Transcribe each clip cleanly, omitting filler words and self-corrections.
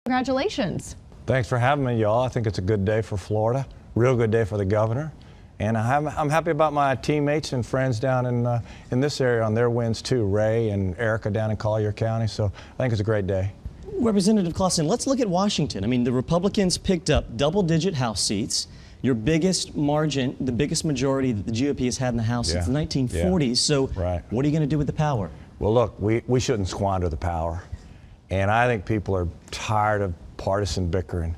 Congratulations. Thanks for having me, y'all. I think it's a good day for Florida, real good day for the governor. And I'm happy about my teammates and friends down in this area on their wins too, Ray and Erica down in Collier County. So I think it's a great day. Representative Clawson, let's look at Washington. I mean, the Republicans picked up double-digit House seats, your biggest margin, the biggest majority that the GOP has had in the House since the 1940s. Yeah. So what are you going to do with the power? Well, look, we shouldn't squander the power. And I think people are tired of partisan bickering.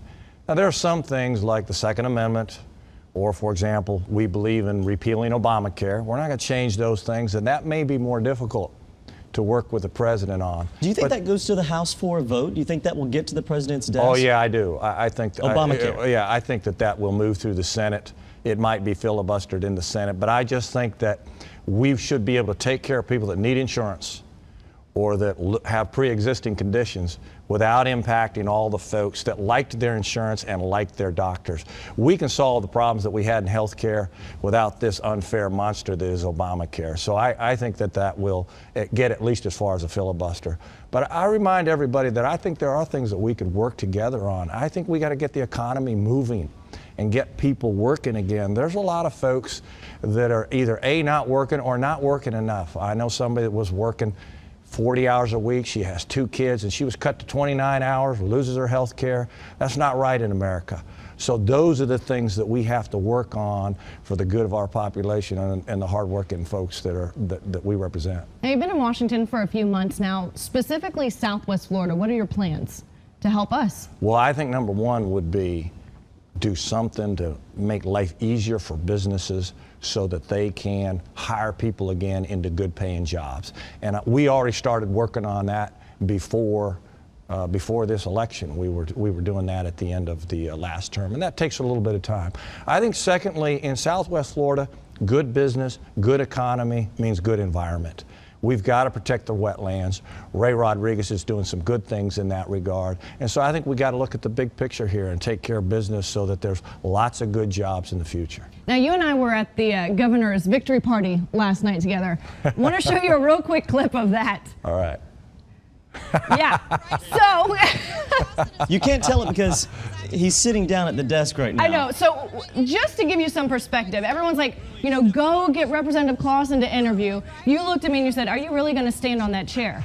Now, there are some things like the Second Amendment, or, for example, we believe in repealing Obamacare. We're not going to change those things, and that may be more difficult to work with the president on. Do you think that goes to the House for a vote? Do you think that will get to the president's desk? Oh, yeah, I do. I think Obamacare. I think that will move through the Senate. It might be filibustered in the Senate, but I just think that we should be able to take care of people that need insurance or that have pre-existing conditions without impacting all the folks that liked their insurance and liked their doctors. We can solve the problems that we had in health care without this unfair monster that is Obamacare. So I think that will get at least as far as a filibuster. But I remind everybody that I think there are things that we could work together on. I think we got to get the economy moving and get people working again. There's a lot of folks that are either not working or not working enough. I know somebody that was working 40 hours a week. She has 2 kids, and she was cut to 29 hours, loses her health care. That's not right in America. So those are the things that we have to work on for the good of our population and the hardworking folks that we represent. Now, you've been in Washington for a few months now, specifically Southwest Florida. What are your plans to help us? Well, I think number one would be do something to make life easier for businesses so that they can hire people again into good paying jobs. And we already started working on that before this election. We were doing that at the end of the last term, and that takes a little bit of time. I think secondly, in Southwest Florida, good business, good economy means good environment. We've got to protect the wetlands. Ray Rodriguez is doing some good things in that regard. And so I think we got to look at the big picture here and take care of business so that there's lots of good jobs in the future. Now, you and I were at the governor's victory party last night together. I want to show you a real quick clip of that. All right. Yeah. So you can't tell it because he's sitting down at the desk right now. I know. So just to give you some perspective, everyone's like, you know, go get Representative Clawson to interview. You looked at me and you said, are you really going to stand on that chair?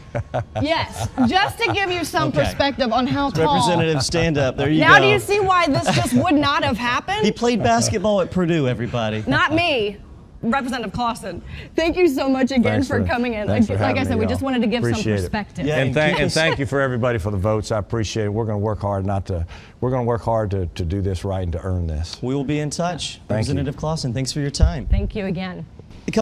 Yes. Just to give you some perspective on how tall. Representative, stand up. There you go. Now do you see why this just would not have happened? He played basketball at Purdue, everybody. Not me. Representative Clawson, thank you so much again for coming in. Like I said, we just wanted to give some perspective. Yeah, and thank you for everybody for the votes. I appreciate it. We're going to work hard to do this right and to earn this. We will be in touch. Thank Representative Clawson, thanks for your time. Thank you again.